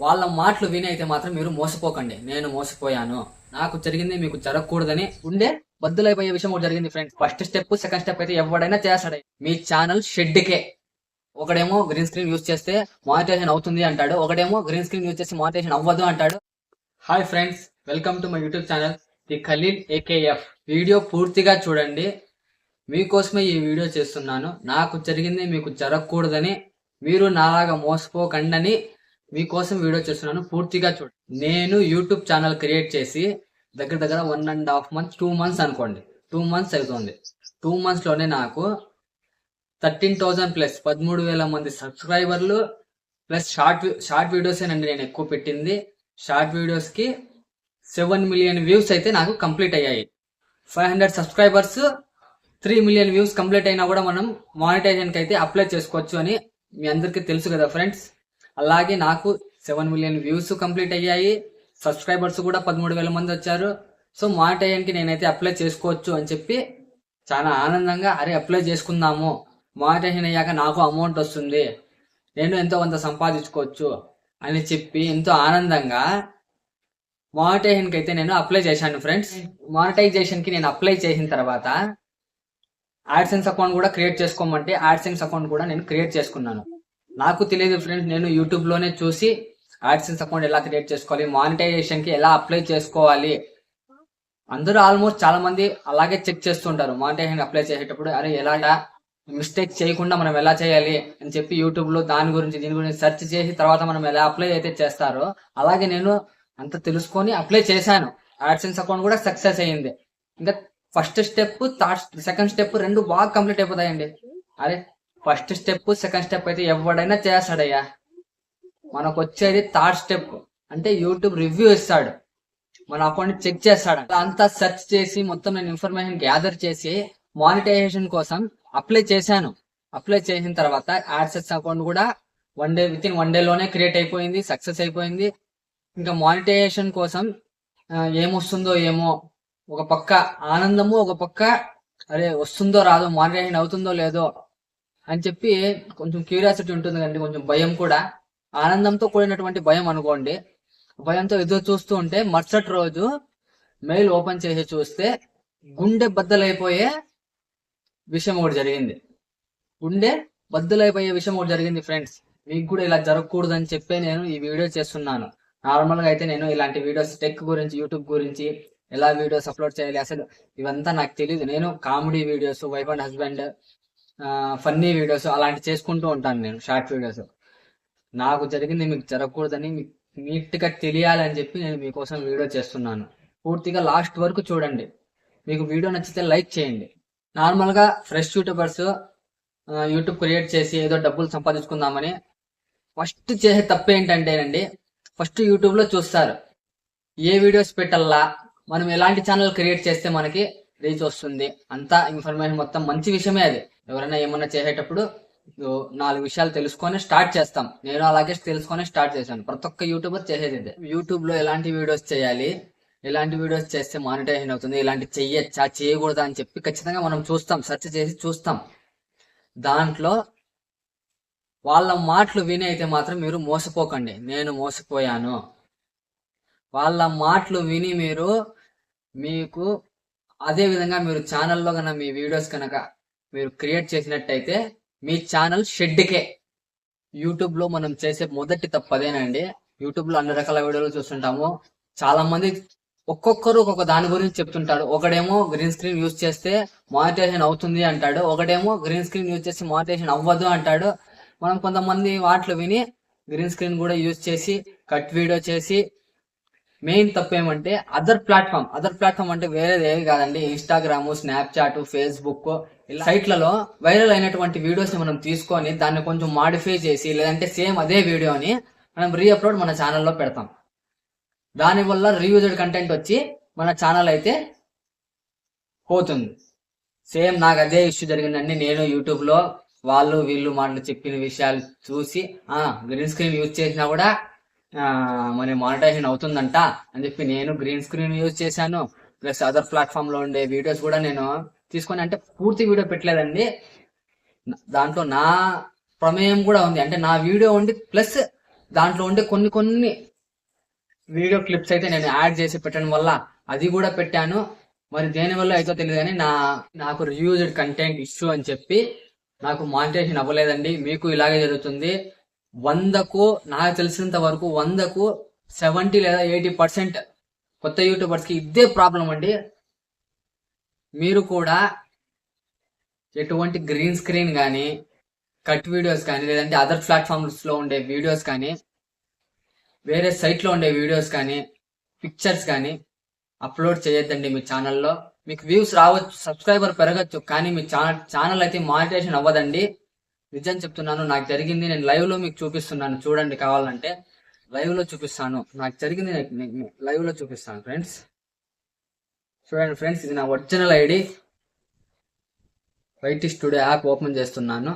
వాళ్ళ మాటలు విని అయితే మాత్రం మీరు మోసపోకండి. నేను మోసపోయాను, నాకు జరిగింది మీకు జరగకూడదని ఉండే బద్దులైపోయే విషయం ఒకటి జరిగింది friends. First step second step అయితే ఎవడైనా చేస్తాడు. మీ ఛానల్ షెడ్కే. ఒకడేమో గ్రీన్ స్క్రీన్ యూజ్ చేస్తే మానిటైజేషన్ అవుతుంది అంటాడు, ఒకడేమో గ్రీన్ స్క్రీన్ యూజ్ చేసి మానిటైజేషన్ అవ్వదు అంటాడు. Hi friends, welcome to my YouTube channel the Khaleel AKF. Video పూర్తిగా చూడండి, మీకోసమే ఈ వీడియో చేస్తున్నాను. నాకు జరిగింది మీకు జరగకూడదని, మీరు నాలాగా మోసపోకండి మీకోసం వీడియో చేస్తున్నాను. పూర్తిగా చూడండి. నేను యూట్యూబ్ ఛానల్ క్రియేట్ చేసి దగ్గర 1.5 months 2 months అనుకోండి, 2 months అవుతుంది. 2 months లోనే నాకు 13,000 ప్లస్ 13,000 మంది సబ్స్క్రైబర్లు ప్లస్ షార్ట్ వీడియోసేనండి నేను ఎక్కువ పెట్టింది. షార్ట్ వీడియోస్ కి 7 million వ్యూస్ అయితే నాకు కంప్లీట్ అయ్యాయి. 500 సబ్స్క్రైబర్స్ 3 million వ్యూస్ కంప్లీట్ అయినా కూడా మనం మానిటైజేషన్ కి అయితే అప్లై చేసుకోవచ్చు అని మీ అందరికీ తెలుసు కదా ఫ్రెండ్స్. అలాగే నాకు 7 million వ్యూస్ కంప్లీట్ అయ్యాయి, సబ్స్క్రైబర్స్ కూడా 13,000 మంది వచ్చారు. సో మానిటైజేషన్ కి నేనైతే అప్లై చేసుకోవచ్చు అని చెప్పి చాలా ఆనందంగా అరే అప్లై చేసుకుందాము, మానిటైజేషన్ అయ్యాక నాకు అమౌంట్ వస్తుంది, నేను ఎంతో కొంత సంపాదించుకోవచ్చు అని చెప్పి ఎంతో ఆనందంగా మానిటైజేషన్ కి అయితే నేను అప్లై చేశాను ఫ్రెండ్స్. మానిటైజేషన్ కి నేను అప్లై చేసిన తర్వాత యాడ్సెన్స్ అకౌంట్ కూడా క్రియేట్ చేసుకోమంటే యాడ్సెన్స్ అకౌంట్ కూడా నేను క్రియేట్ చేసుకున్నాను. నాకు తెలియదు ఫ్రెండ్స్, నేను యూట్యూబ్ లోనే చూసి యాడ్సెన్స్ అకౌంట్ ఎలా క్రియేట్ చేసుకోవాలి, మానిటైజేషన్ కి ఎలా అప్లై చేసుకోవాలి. అందరూ ఆల్మోస్ట్ చాలా మంది అలాగే చెక్ చేస్తుంటారు మానిటైజేషన్ అప్లై చేసేటప్పుడు. అరే ఎలాగా మిస్టేక్ చేయకుండా మనం ఎలా చేయాలి అని చెప్పి యూట్యూబ్ లో దీని గురించి సెర్చ్ చేసి తర్వాత మనం ఎలా అప్లై అయితే చేస్తారో అలాగే నేను అంత తెలుసుకొని అప్లై చేశాను. యాడ్సెన్స్ అకౌంట్ కూడా సక్సెస్ అయ్యింది. ఇంకా ఫస్ట్ స్టెప్ సెకండ్ స్టెప్ రెండు బాగా కంప్లీట్ అయిపోతాయండి. అరే ఫస్ట్ స్టెప్ సెకండ్ స్టెప్ అయితే ఎవడైనా చేస్తాడయ్యా, మనకు వచ్చేది థర్డ్ స్టెప్. అంటే యూట్యూబ్ రివ్యూ ఇస్తాడు, మన అకౌంట్ చెక్ చేస్తాడు. అంతా సెర్చ్ చేసి మొత్తం నేను ఇన్ఫర్మేషన్ గ్యాదర్ చేసి మానిటైజేషన్ కోసం అప్లై చేశాను. అప్లై చేసిన తర్వాత యాడ్సెన్స్ అకౌంట్ కూడా వితిన్ వన్ డే లోనే క్రియేట్ అయిపోయింది, సక్సెస్ అయిపోయింది. ఇంకా మానిటైజేషన్ కోసం ఏమొస్తుందో ఏమో, ఒక పక్క ఆనందము, ఒక పక్క అరే వస్తుందో రాదో, మానిటైజేషన్ అవుతుందో లేదో అని చెప్పి కొంచెం క్యూరియాసిటీ ఉంటుంది కండి, కొంచెం భయం కూడా. ఆనందంతో కూడినటువంటి భయం అనుకోండి. భయంతో ఎదురు చూస్తూ ఉంటే మరుసటి రోజు మెయిల్ ఓపెన్ చేసి చూస్తే గుండె బద్దలైపోయే విషయం ఒకటి జరిగింది. గుండె బద్దలైపోయే విషయం ఒకటి జరిగింది ఫ్రెండ్స్. మీకు కూడా ఇలా జరగకూడదు అని చెప్పి నేను ఈ వీడియో చేస్తున్నాను. నార్మల్ గా అయితే నేను ఇలాంటి వీడియోస్ టెక్ గురించి, యూట్యూబ్ గురించి ఎలా వీడియోస్ అప్లోడ్ చేయాలి అసలు ఇవంతా నాకు తెలియదు. నేను comedy videos, wife and husband, funny videos అలాంటి చేసుకుంటూ ఉంటాను నేను, షార్ట్ వీడియోస్. నాకు జరిగింది మీకు జరగకూడదని, మీకు నీట్ గా తెలియాలని చెప్పి నేను మీకోసం వీడియో చేస్తున్నాను. పూర్తిగా లాస్ట్ వరకు చూడండి. మీకు వీడియో నచ్చితే లైక్ చేయండి. నార్మల్ గా ఫ్రెష్ యూట్యూబర్స్ యూట్యూబ్ క్రియేట్ చేసి ఏదో డబ్బులు సంపాదించుకుందామని ఫస్ట్ చేసే తప్పు ఏంటంటేనండి, ఫస్ట్ యూట్యూబ్ లో చూస్తారు ఏ వీడియోస్ పెట్టాలా, మనం ఎలాంటి ఛానల్ క్రియేట్ చేస్తే మనకి రీచ్ వస్తుంది, అంతా ఇన్ఫర్మేషన్ మొత్తం మంచి విషయమే అది. ఎవరైనా ఏమన్నా చేసేటప్పుడు 4 విషయాలు తెలుసుకొని స్టార్ట్ చేస్తాం. నేను అలాగే తెలుసుకొని స్టార్ట్ చేశాను. ప్రతి ఒక్క యూట్యూబర్ చేసేది ఇదే. యూట్యూబ్ లో ఎలాంటి వీడియోస్ చేయాలి, ఎలాంటి వీడియోస్ చేస్తే మానిటైజేషన్ అవుతుంది, ఇలాంటి చెయ్యొచ్చా చేయకూడదా అని చెప్పి ఖచ్చితంగా మనం చూస్తాం, సెర్చ్ చేసి చూస్తాం. దాంట్లో వాళ్ళ మాటలు విని అయితే మాత్రం మీరు మోసపోకండి. నేను మోసపోయాను. వాళ్ళ మాటలు విని మీకు అదే విధంగా మీరు ఛానల్లో కనుక మీ వీడియోస్ కనుక మీరు క్రియేట్ చేసినట్టయితే మీ ఛానల్ షెడ్కే. యూట్యూబ్ లో మనం చేసే మొదటి తప్పు అదేనండి. యూట్యూబ్ లో అన్ని రకాల వీడియోలు చూస్తుంటాము. చాలా మంది ఒక్కొక్కరు ఒక్కొక్క దాని గురించి చెప్తుంటాడు. ఒకడేమో గ్రీన్ స్క్రీన్ యూజ్ చేస్తే మానిటైజేషన్ అవుతుంది అంటాడు, ఒకడేమో గ్రీన్ స్క్రీన్ యూజ్ చేసి మానిటైజేషన్ అవ్వదు అంటాడు. మనం కొంతమంది వాటిలో విని గ్రీన్ స్క్రీన్ కూడా యూజ్ చేసి కట్ వీడియో చేసి, మెయిన్ తప్పు ఏమంటే అదర్ ప్లాట్ఫామ్ అంటే వేరేది ఏది కాదండి. ఇన్స్టాగ్రామ్, స్నాప్చాట్, ఫేస్బుక్ ఇలా సైట్లలో వైరల్ అయినటువంటి వీడియోస్ ని మనం తీసుకొని దాన్ని కొంచెం మాడిఫై చేసి, లేదంటే సేమ్ అదే వీడియోని మనం రీఅప్లోడ్ మన ఛానల్లో పెడతాం. దానివల్ల రీయూజ్డ్ కంటెంట్ వచ్చి మన ఛానల్ అయితే పోతుంది. సేమ్ నాకు అదే ఇష్యూ జరిగిందండి. నేను యూట్యూబ్ లో వాళ్ళు వీళ్ళు మాటలు చెప్పిన విషయాలు చూసి గ్రీన్ స్క్రీన్ యూజ్ చేసినా కూడా మన మానిటైజేషన్ అవుతుందంట అని చెప్పి నేను గ్రీన్ స్క్రీన్ యూజ్ చేశాను. ప్లస్ అదర్ ప్లాట్ఫామ్ లో ఉండే వీడియోస్ కూడా నేను తీసుకొని, అంటే పూర్తి వీడియో పెట్టలేదండి, దాంట్లో నా ప్రమేయం కూడా ఉంది. అంటే నా వీడియో ఉండి ప్లస్ దాంట్లో ఉండే కొన్ని వీడియో క్లిప్స్ అయితే నేను యాడ్ చేసి పెట్టడం వల్ల అది కూడా పెట్టాను. మరి దేనివల్ల అయితే తెలియదు కానీ నాకు రివ్యూజ్డ్ కంటెంట్ ఇష్యూ అని చెప్పి నాకు మానిటైజేషన్ అవ్వలేదండి. మీకు ఇలాగే జరుగుతుంది. 100కు నాకు తెలిసినంత వరకు 100కు 70 లేదా 80% కొత్త యూట్యూబర్స్ కి ఇదే ప్రాబ్లం అండి. మీరు కూడా ఎటువంటి గ్రీన్ స్క్రీన్ కానీ, కట్ వీడియోస్ కానీ, లేదంటే అదర్ ప్లాట్ఫామ్స్ లో ఉండే వీడియోస్ కానీ, వేరే సైట్ లో ఉండే వీడియోస్ కానీ, పిక్చర్స్ కానీ అప్లోడ్ చేయొద్దండి మీ ఛానల్లో. మీకు వ్యూస్ రావచ్చు, సబ్స్క్రైబర్ పెరగచ్చు, కానీ మీ ఛానల్ అయితే మానిటైజేషన్ అవ్వదండి. నిజం చెప్తున్నాను, నాకు జరిగింది. నేను లైవ్ లో మీకు చూపిస్తున్నాను, చూడండి. కావాలంటే లైవ్ లో చూపిస్తాను. నాకు జరిగింది లైవ్ లో చూపిస్తాను ఫ్రెండ్స్. చూడండి ఫ్రెండ్స్, ఇది నా original ID. YT studio app open చేస్తున్నాను.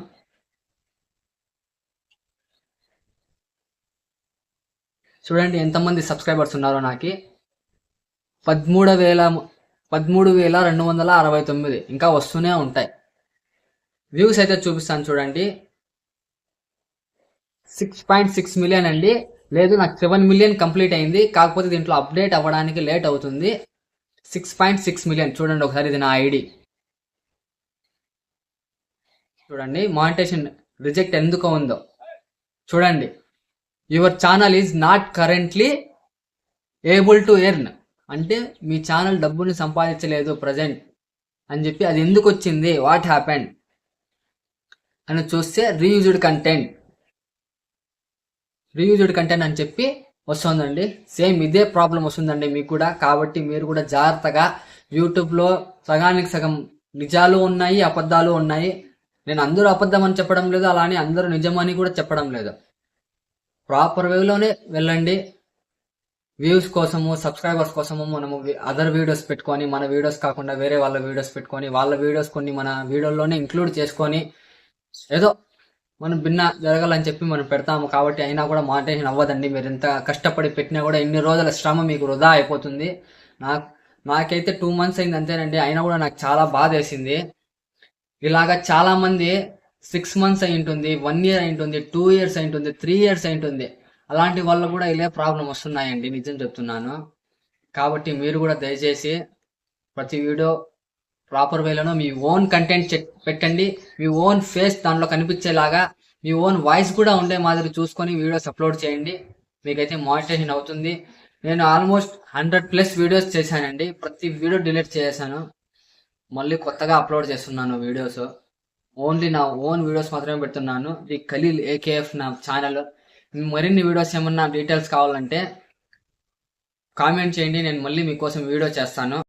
చూడండి ఎంతమంది సబ్స్క్రైబర్స్ ఉన్నారో. నాకు 13,269 ఇంకా వస్తూనే ఉంటాయి. వ్యూస్ అయితే చూపిస్తాను చూడండి. 6.6 మిలియన్ అండి. లేదు, నాకు 7 మిలియన్ కంప్లీట్ అయింది. కాకపోతే దీంట్లో అప్డేట్ అవ్వడానికి లేట్ అవుతుంది. 6.6 మిలియన్ చూడండి ఒకసారి. ఇది నా ఐడి. చూడండి మానిటైజేషన్ రిజెక్ట్ ఎందుకు ఉందో చూడండి. Your channel is not currently able to earn అంటే మీ ఛానల్ డబ్బుని సంపాదించలేదు ప్రజెంట్ అని చెప్పి, అది ఎందుకు వచ్చింది, వాట్ హ్యాపెండ్ అని చూస్తే రీయూజ్డ్ కంటెంట్ అని చెప్పి వస్తుందండి. సేమ్ ఇదే ప్రాబ్లం వస్తుందండి మీకు కూడా. కాబట్టి మీరు కూడా జాగ్రత్తగా, యూట్యూబ్లో సగానికి సగం నిజాలు ఉన్నాయి, అబద్ధాలు ఉన్నాయి. నేను అందరూ అబద్ధం అని చెప్పడం లేదు, అలానే అందరూ నిజమని కూడా చెప్పడం లేదు. ప్రాపర్ వేలోనే వెళ్ళండి. వ్యూస్ కోసము, సబ్స్క్రైబర్స్ కోసము మనము అదర్ వీడియోస్ పెట్టుకొని, మన వీడియోస్ కాకుండా వేరే వాళ్ళ వీడియోస్ పెట్టుకొని, వాళ్ళ వీడియోస్ కొన్ని మన వీడియోలోనే ఇంక్లూడ్ చేసుకొని ఏదో మనం భిన్న జరగాలని చెప్పి మనం పెడతాము. కాబట్టి అయినా కూడా మానిటైజేషన్ అవ్వదండి. మీరు ఎంత కష్టపడి పెట్టినా కూడా ఇన్ని రోజుల శ్రమ మీకు వృధా అయిపోతుంది. నాకైతే 2 months అయింది అంతేనండి. అయినా కూడా నాకు చాలా బాధ వేసింది. ఇలాగా చాలా మంది 6 months అయి ఉంటుంది, 1 year అయి ఉంటుంది, 2 years అయి ఉంటుంది, 3 years అయి ఉంటుంది. అలాంటి వల్ల కూడా ఇలా ప్రాబ్లం వస్తున్నాయండి, నిజం చెప్తున్నాను. కాబట్టి మీరు కూడా దయచేసి ప్రతి వీడియో ప్రాపర్ వేలోనో మీ ఓన్ కంటెంట్ పెట్టండి. మీ ఓన్ ఫేస్ దాంట్లో కనిపించేలాగా, మీ ఓన్ వాయిస్ కూడా ఉండే మాదిరి చూసుకొని వీడియోస్ అప్లోడ్ చేయండి. మీకైతే మానిటైజేషన్ అవుతుంది. నేను ఆల్మోస్ట్ 100+ వీడియోస్ చేశానండి. ప్రతి వీడియో డిలీట్ చేశాను, మళ్ళీ కొత్తగా అప్లోడ్ చేస్తున్నాను వీడియోస్. ఓన్లీ నా ఓన్ వీడియోస్ మాత్రమే పెడుతున్నాను. ది ఖలీల్ AKF నా ఛానల్. మరిన్ని వీడియోస్ ఏమన్నా డీటెయిల్స్ కావాలంటే కామెంట్ చేయండి, నేను మళ్ళీ మీకోసం వీడియో చేస్తాను.